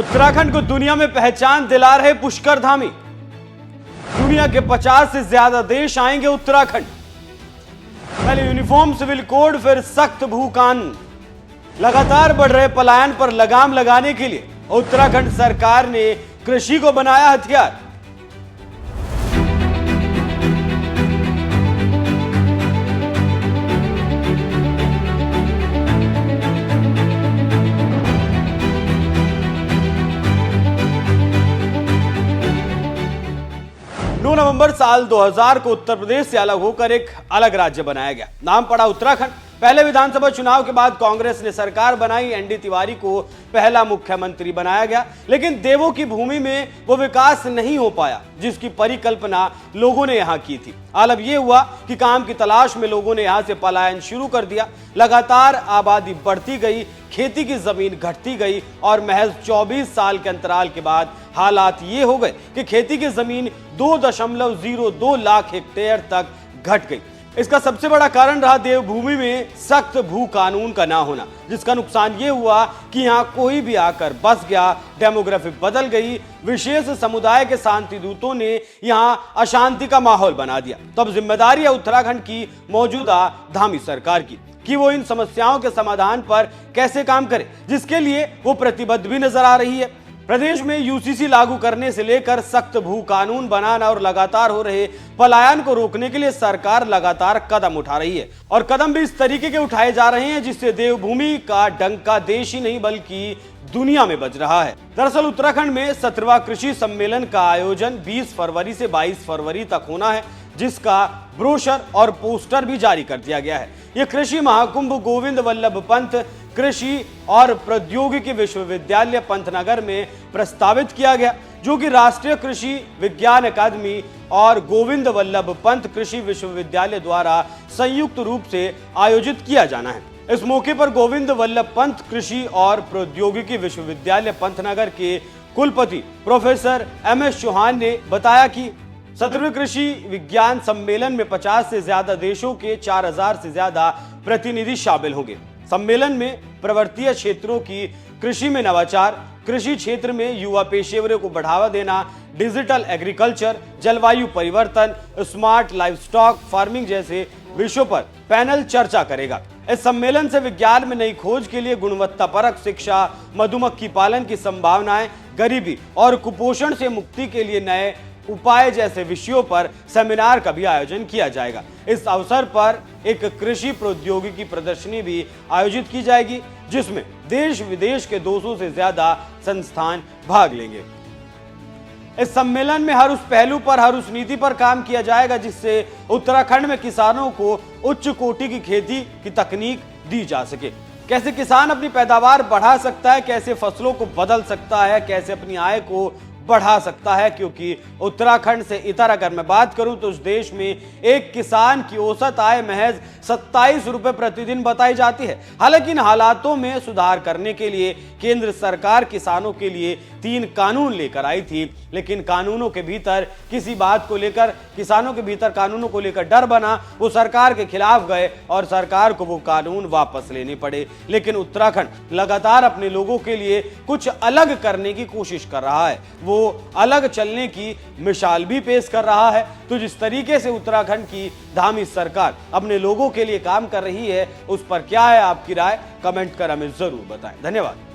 उत्तराखंड को दुनिया में पहचान दिला रहे पुष्कर धामी। दुनिया के 50 से ज्यादा देश आएंगे उत्तराखंड। पहले यूनिफॉर्म सिविल कोड, फिर सख्त भू कानून। लगातार बढ़ रहे पलायन पर लगाम लगाने के लिए उत्तराखंड सरकार ने कृषि को बनाया हथियार। नवंबर साल 2000 को उत्तर प्रदेश से अलग होकर एक अलग राज्य बनाया गया। नाम पड़ा उत्तराखंड। पहले विधानसभा चुनाव के बाद कांग्रेस ने सरकार बनाई, एनडी तिवारी को पहला मुख्यमंत्री बनाया गया। लेकिन देवों की भूमि में वो विकास नहीं हो पाया जिसकी परिकल्पना लोगों ने यहां की थी। हाल अब ये हुआ कि काम की तलाश में लोगों ने यहां से पलायन शुरू कर दिया। लगातार आबादी बढ़ती गई, खेती की जमीन घटती गई और महज 24 साल के अंतराल के बाद हालात ये हो गए कि खेती की जमीन 2.02 लाख हेक्टेयर तक घट गई। इसका सबसे बड़ा कारण रहा देवभूमि में सख्त भू कानून का ना होना, जिसका नुकसान ये हुआ कि यहाँ कोई भी आकर बस गया, डेमोग्राफी बदल गई। विशेष समुदाय के शांति दूतों ने यहाँ अशांति का माहौल बना दिया। तब जिम्मेदारी है उत्तराखंड की मौजूदा धामी सरकार की कि वो इन समस्याओं के समाधान पर कैसे काम करे, जिसके लिए वो प्रतिबद्ध भी नजर आ रही है। प्रदेश में यूसीसी लागू करने से लेकर सख्त भू कानून बनाना और लगातार हो रहे पलायन को रोकने के लिए सरकार लगातार कदम उठा रही है और कदम भी इस तरीके के उठाए जा रहे हैं जिससे देवभूमि का डंका देश ही नहीं बल्कि दुनिया में बज रहा है। दरअसल उत्तराखंड में 17वां कृषि सम्मेलन का आयोजन 20 फरवरी से 22 फरवरी तक होना है, जिसका ब्रोशर और पोस्टर भी जारी कर दिया गया है। यह कृषि महाकुंभ गोविंद वल्लभ पंत कृषि और प्रौद्योगिकी विश्वविद्यालय पंतनगर में प्रस्तावित किया गया, जो कि राष्ट्रीय कृषि विज्ञान अकादमी और गोविंद वल्लभ पंत कृषि विश्वविद्यालय द्वारा संयुक्त रूप से आयोजित किया जाना है। इस मौके पर गोविंद वल्लभ पंत कृषि और प्रौद्योगिकी विश्वविद्यालय पंतनगर के कुलपति प्रोफेसर MS चौहान ने बताया कि 17वें कृषि विज्ञान सम्मेलन में 50 से ज्यादा देशों के 4000 से ज्यादा प्रतिनिधि शामिल होंगे। सम्मेलन में पर्वतीय क्षेत्रों की कृषि में नवाचार, कृषि क्षेत्र में युवा पेशेवरों को बढ़ावा देना, डिजिटल एग्रीकल्चर, जलवायु परिवर्तन, स्मार्ट लाइवस्टॉक फार्मिंग जैसे विषयों पर पैनल चर्चा करेगा। इस सम्मेलन से विज्ञान में नई खोज के लिए गुणवत्तापरक शिक्षा, मधुमक्खी पालन की संभावनाएं, गरीबी और कुपोषण से मुक्ति के लिए नए उपाय जैसे विषयों पर सेमिनार का भी आयोजन किया जाएगा। इस अवसर पर एक कृषि प्रौद्योगिकी प्रदर्शनी भी आयोजित की जाएगी, जिसमें देश विदेश के 200 से ज्यादा संस्थान भाग लेंगे। इस सम्मेलन में हर उस पहलू पर, हर उस नीति पर काम किया जाएगा जिससे उत्तराखंड में किसानों को उच्च कोटि की खेती की तकनीक दी जा सके। कैसे किसान अपनी पैदावार बढ़ा सकता है, कैसे फसलों को बदल सकता है, कैसे अपनी आय को बढ़ा सकता है, क्योंकि उत्तराखंड से इतर अगर मैं बात करूं तो उस देश में एक किसान की औसत आय महज 27 रुपए प्रतिदिन बताई जाती है। हालांकि इन हालातों में सुधार करने के लिए केंद्र सरकार किसानों के लिए 3 कानून लेकर आई थी, लेकिन कानूनों के भीतर किसी बात को लेकर, किसानों के भीतर कानूनों को लेकर डर बना, वो सरकार के खिलाफ गए और सरकार को वो कानून वापस लेने पड़े। लेकिन उत्तराखंड लगातार अपने लोगों के लिए कुछ अलग करने की कोशिश कर रहा है, वो अलग चलने की मिसाल भी पेश कर रहा है। तो जिस तरीके से उत्तराखंड की धामी सरकार अपने लोगों के लिए काम कर रही है, उस पर क्या है आपकी राय? कमेंट कर हमें जरूर बताएं। धन्यवाद।